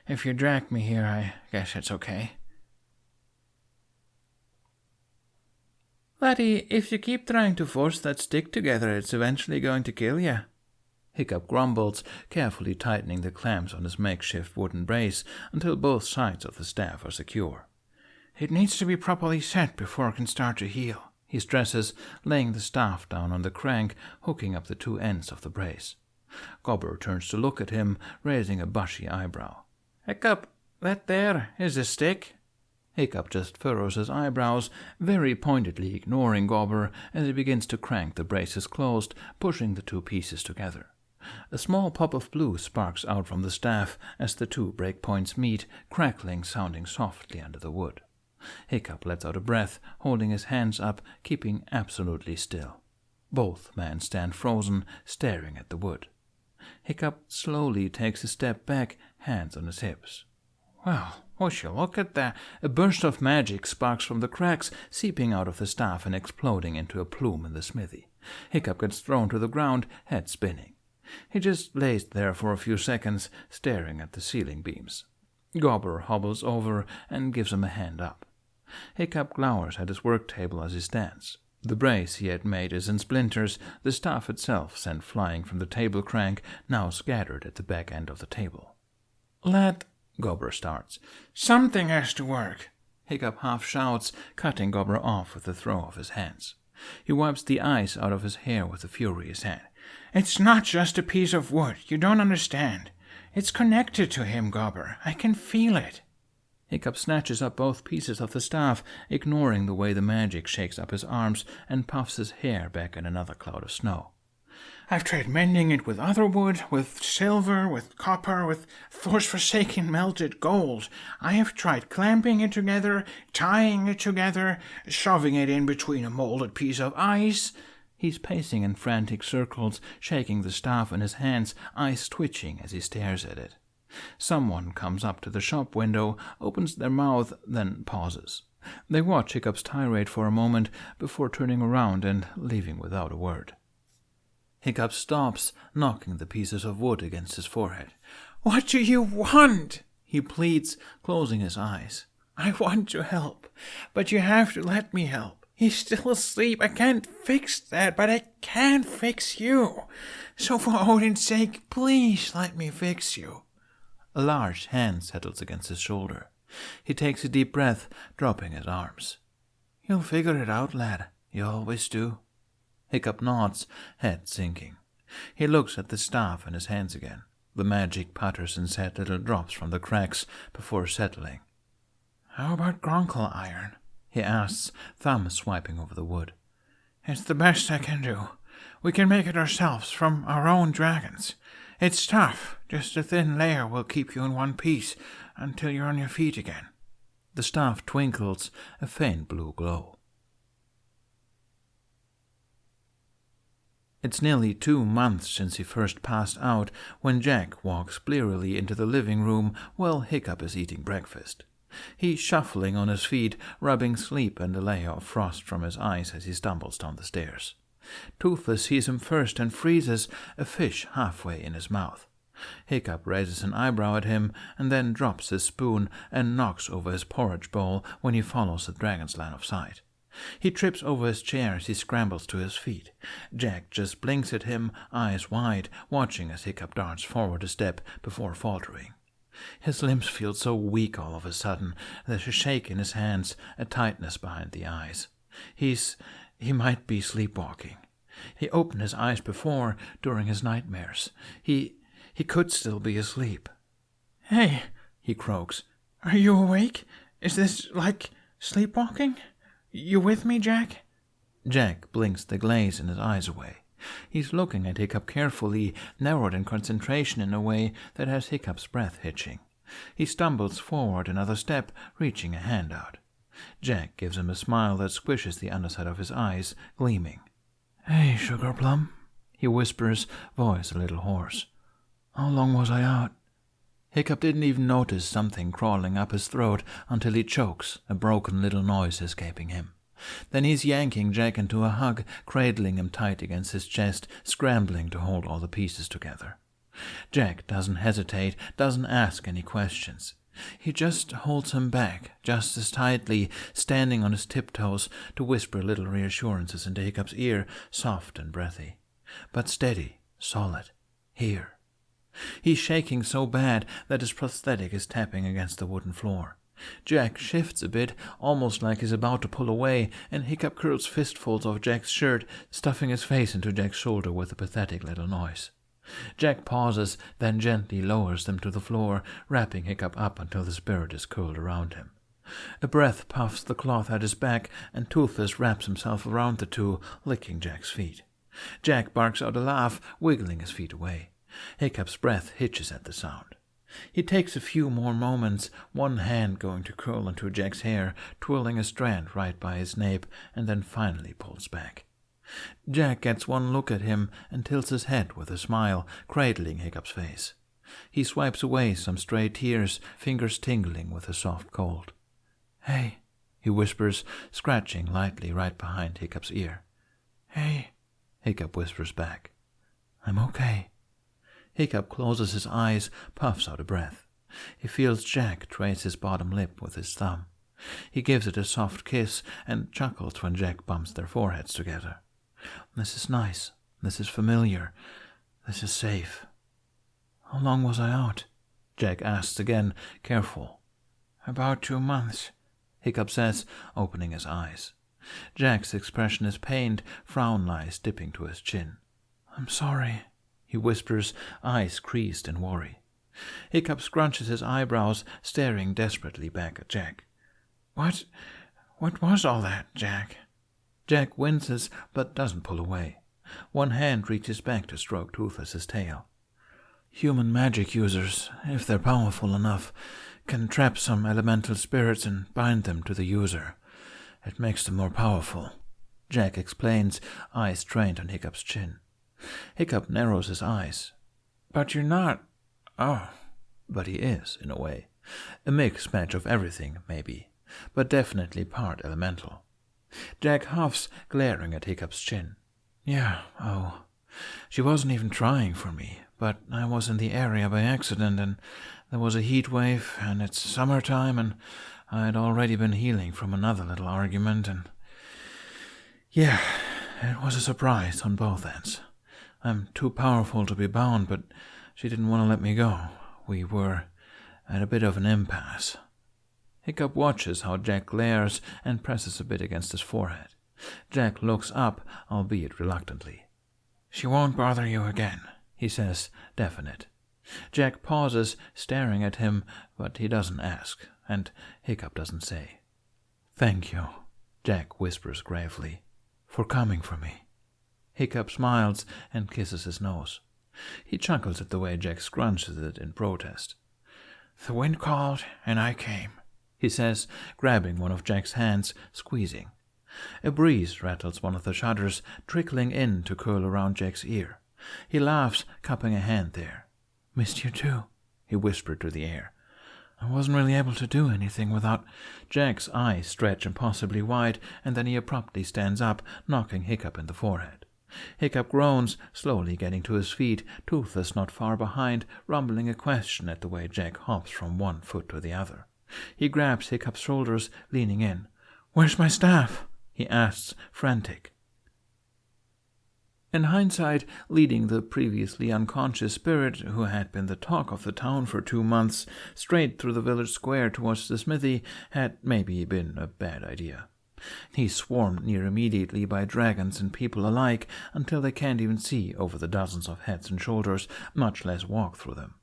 If you drag me here, I guess it's okay." "Laddie, if you keep trying to force that stick together, it's eventually going to kill you." Hiccup grumbles, carefully tightening the clamps on his makeshift wooden brace until both sides of the staff are secure. It needs to be properly set before it can start to heal, he stresses, laying the staff down on the crank, hooking up the two ends of the brace. Gobber turns to look at him, raising a bushy eyebrow. Hiccup, that there is a stick. Hiccup just furrows his eyebrows, very pointedly ignoring Gobber as he begins to crank the braces closed, pushing the two pieces together. A small pop of blue sparks out from the staff as the two break points meet, crackling, sounding softly under the wood. Hiccup lets out a breath, holding his hands up, keeping absolutely still. Both men stand frozen, staring at the wood. Hiccup slowly takes a step back, hands on his hips. Well, would you look at that? A burst of magic sparks from the cracks, seeping out of the staff and exploding into a plume in the smithy. Hiccup gets thrown to the ground, head spinning. He just lays there for a few seconds, staring at the ceiling beams. Gobber hobbles over and gives him a hand up. Hiccup glowers at his work table as he stands. The brace he had made is in splinters, the staff itself sent flying from the table crank, now scattered at the back end of the table. Lad, Gobber starts. Something has to work. Hiccup half shouts, cutting Gobber off with a throw of his hands. He wipes the ice out of his hair with a furious hand. It's not just a piece of wood. You don't understand. It's connected to him, Gobber. I can feel it. Hiccup snatches up both pieces of the staff, ignoring the way the magic shakes up his arms and puffs his hair back in another cloud of snow. I've tried mending it with other wood, with silver, with copper, with those forsaken melted gold. I have tried clamping it together, tying it together, shoving it in between a molded piece of ice. He's pacing in frantic circles, shaking the staff in his hands, eyes twitching as he stares at it. Someone comes up to the shop window, opens their mouth, then pauses. They watch Hiccup's tirade for a moment before turning around and leaving without a word. Hiccup stops, knocking the pieces of wood against his forehead. What do you want? He pleads, closing his eyes. I want to help, but you have to let me help. He's still asleep. I can't fix that, but I can fix you. So for Odin's sake, please let me fix you. A large hand settles against his shoulder. He takes a deep breath, dropping his arms. You'll figure it out, lad. You always do. Hiccup nods, head sinking. He looks at the staff in his hands again. The magic patters and set little drops from the cracks before settling. How about Gronkle iron? He asks, thumb swiping over the wood. It's the best I can do. We can make it ourselves from our own dragons. It's tough. Just a thin layer will keep you in one piece until you're on your feet again. The staff twinkles, a faint blue glow. It's nearly 2 months since he first passed out when Jack walks blearily into the living room while Hiccup is eating breakfast. He's shuffling on his feet, rubbing sleep and a layer of frost from his eyes as he stumbles down the stairs. Toothless sees him first and freezes, a fish halfway in his mouth. Hiccup raises an eyebrow at him and then drops his spoon and knocks over his porridge bowl when he follows the dragon's line of sight. He trips over his chair as he scrambles to his feet. Jack just blinks at him, eyes wide, watching as Hiccup darts forward a step before faltering. His limbs feel so weak all of a sudden. There's a shake in his hands, a tightness behind the eyes. He might be sleepwalking. He opened his eyes before, during his nightmares. He could still be asleep. Hey, he croaks. Are you awake? Is this like sleepwalking? You with me, Jack? Jack blinks the glaze in his eyes away. He's looking at Hiccup carefully, narrowed in concentration in a way that has Hiccup's breath hitching. He stumbles forward another step, reaching a hand out. Jack gives him a smile that squishes the underside of his eyes, gleaming. Hey, Sugar Plum, he whispers, voice a little hoarse. How long was I out? Hiccup didn't even notice something crawling up his throat until he chokes, a broken little noise escaping him. Then he's yanking Jack into a hug, cradling him tight against his chest, scrambling to hold all the pieces together. Jack doesn't hesitate, doesn't ask any questions. He just holds him back, just as tightly, standing on his tiptoes to whisper little reassurances into Hiccup's ear, soft and breathy. But steady, solid, here. He's shaking so bad that his prosthetic is tapping against the wooden floor. Jack shifts a bit, almost like he's about to pull away, and Hiccup curls fistfuls of Jack's shirt, stuffing his face into Jack's shoulder with a pathetic little noise. Jack pauses, then gently lowers them to the floor, wrapping Hiccup up until the spirit is curled around him. A breath puffs the cloth at his back, and Toothless wraps himself around the two, licking Jack's feet. Jack barks out a laugh, wiggling his feet away. Hiccup's breath hitches at the sound. He takes a few more moments, one hand going to curl into Jack's hair, twirling a strand right by his nape, and then finally pulls back. Jack gets one look at him and tilts his head with a smile, cradling Hiccup's face. He swipes away some stray tears, fingers tingling with a soft cold. "Hey," he whispers, scratching lightly right behind Hiccup's ear. "Hey," Hiccup whispers back. "I'm okay." Hiccup closes his eyes, puffs out a breath. He feels Jack trace his bottom lip with his thumb. He gives it a soft kiss and chuckles when Jack bumps their foreheads together. This is nice. This is familiar. This is safe. "How long was I out?" Jack asks again, careful. "About 2 months," Hiccup says, opening his eyes. Jack's expression is pained, frown lies dipping to his chin. "I'm sorry," he whispers, eyes creased in worry. Hiccup scrunches his eyebrows, staring desperately back at Jack. What was all that, Jack?" Jack winces, but doesn't pull away. One hand reaches back to stroke Toothless's tail. "Human magic users, if they're powerful enough, can trap some elemental spirits and bind them to the user. It makes them more powerful," Jack explains, eyes trained on Hiccup's chin. Hiccup narrows his eyes. "But you're not—" "Oh." But he is, in a way. A mixed match of everything, maybe, but definitely part elemental. Jack huffs, glaring at Hiccup's chin. "Yeah, oh. She wasn't even trying for me, but I was in the area by accident, and there was a heat wave, and it's summertime, and I'd already been healing from another little argument, and... yeah, it was a surprise on both ends. I'm too powerful to be bound, but she didn't want to let me go. We were at a bit of an impasse." Hiccup watches how Jack glares and presses a bit against his forehead. Jack looks up, albeit reluctantly. "She won't bother you again," he says, definite. Jack pauses, staring at him, but he doesn't ask, and Hiccup doesn't say. "Thank you," Jack whispers gravely, "for coming for me." Hiccup smiles and kisses his nose. He chuckles at the way Jack scrunches it in protest. "The wind called, and I came," he says, grabbing one of Jack's hands, squeezing. A breeze rattles one of the shutters, trickling in to curl around Jack's ear. He laughs, cupping a hand there. "Missed you too," he whispered to the air. "I wasn't really able to do anything without—" Jack's eyes stretch impossibly wide, and then he abruptly stands up, knocking Hiccup in the forehead. Hiccup groans, slowly getting to his feet, Toothless not far behind, rumbling a question at the way Jack hops from one foot to the other. He grabs Hiccup's shoulders, leaning in. "Where's my staff?" he asks, frantic. In hindsight, leading the previously unconscious spirit, who had been the talk of the town for 2 months, straight through the village square towards the smithy, had maybe been a bad idea. He's swarmed near immediately by dragons and people alike, until they can't even see over the dozens of heads and shoulders, much less walk through them.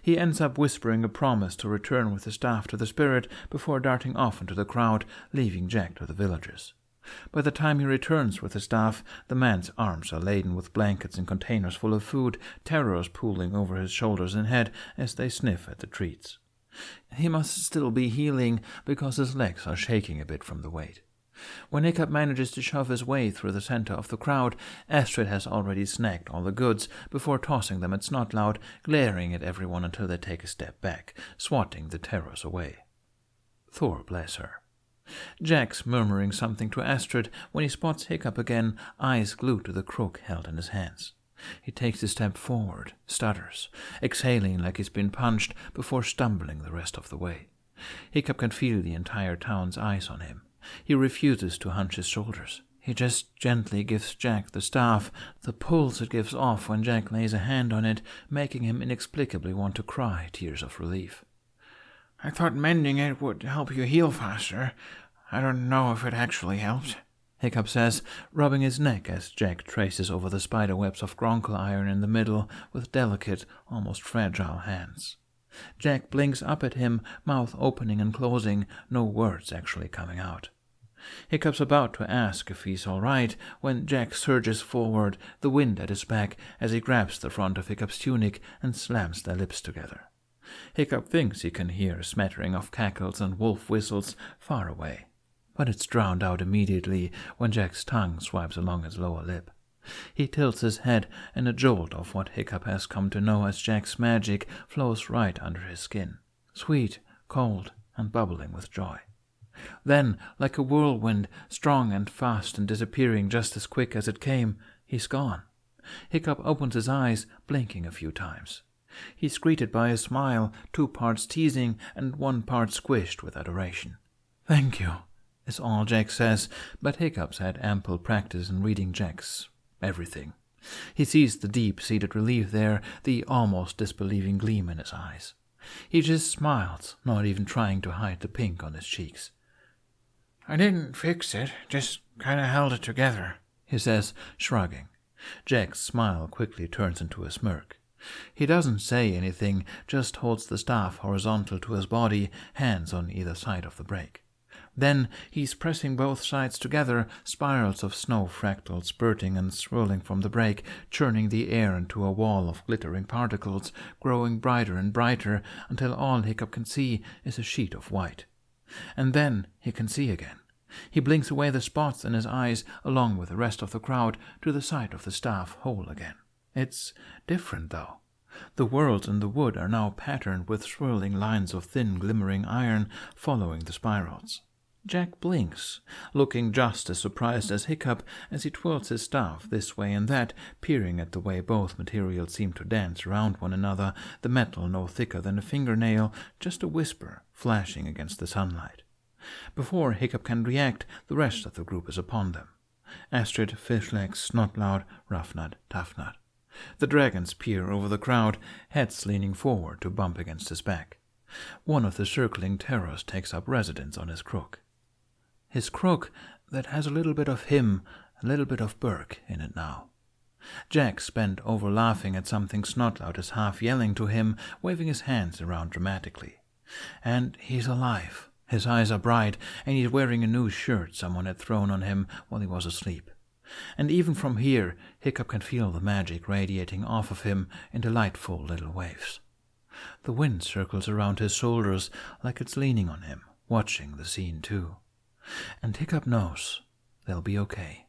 He ends up whispering a promise to return with the staff to the spirit before darting off into the crowd, leaving Jack to the villagers. By the time he returns with the staff, the man's arms are laden with blankets and containers full of food, terrors pooling over his shoulders and head as they sniff at the treats. He must still be healing, because his legs are shaking a bit from the weight. When Hiccup manages to shove his way through the center of the crowd, Astrid has already snagged all the goods before tossing them at Snotlout, glaring at everyone until they take a step back, swatting the terrors away. Thor bless her. Jack's murmuring something to Astrid when he spots Hiccup again, eyes glued to the crook held in his hands. He takes a step forward, stutters, exhaling like he's been punched before stumbling the rest of the way. Hiccup can feel the entire town's eyes on him. He refuses to hunch his shoulders. He just gently gives Jack the staff, the pulse it gives off when Jack lays a hand on it, making him inexplicably want to cry tears of relief. I thought mending it would help you heal faster. I don't know if it actually helped," Hiccup says, rubbing his neck as Jack traces over the spider webs of gronkle iron in the middle with delicate, almost fragile hands. Jack blinks up at him, mouth opening and closing, no words actually coming out. Hiccup's about to ask if he's all right when Jack surges forward, the wind at his back, as he grabs the front of Hiccup's tunic and slams their lips together. Hiccup thinks he can hear a smattering of cackles and wolf whistles far away, but it's drowned out immediately when Jack's tongue swipes along his lower lip. He tilts his head, and a jolt of what Hiccup has come to know as Jack's magic flows right under his skin, sweet, cold, and bubbling with joy. Then, like a whirlwind, strong and fast and disappearing just as quick as it came, he's gone. Hiccup opens his eyes, blinking a few times. He's greeted by a smile, 2 parts teasing and 1 part squished with adoration. "Thank you," is all Jack says, but Hiccup's had ample practice in reading Jack's everything. He sees the deep-seated relief there, the almost disbelieving gleam in his eyes. He just smiles, not even trying to hide the pink on his cheeks. "I didn't fix it, just kind of held it together," he says, shrugging. Jack's smile quickly turns into a smirk. He doesn't say anything, just holds the staff horizontal to his body, hands on either side of the break. Then he's pressing both sides together, spirals of snow fractals spurting and swirling from the break, churning the air into a wall of glittering particles, growing brighter and brighter until all Hiccup can see is a sheet of white. And then he can see again. He blinks away the spots in his eyes, along with the rest of the crowd, to the side of the staff whole again. It's different, though. The worlds in the wood are now patterned with swirling lines of thin, glimmering iron following the spirals. Jack blinks, looking just as surprised as Hiccup as he twirls his staff this way and that, peering at the way both materials seem to dance around one another, the metal no thicker than a fingernail, just a whisper flashing against the sunlight. Before Hiccup can react, the rest of the group is upon them. Astrid, Fishlegs, Snotloud, Roughnut, Toughnut. The dragons peer over the crowd, heads leaning forward to bump against his back. One of the circling terrors takes up residence on his crook. His crook that has a little bit of him, a little bit of Berk in it now. Jack's bent over laughing at something Snotloud is half yelling to him, waving his hands around dramatically. And he's alive. His eyes are bright, and he's wearing a new shirt someone had thrown on him while he was asleep. And even from here, Hiccup can feel the magic radiating off of him in delightful little waves. The wind circles around his shoulders like it's leaning on him, watching the scene too. And Hiccup knows they'll be okay.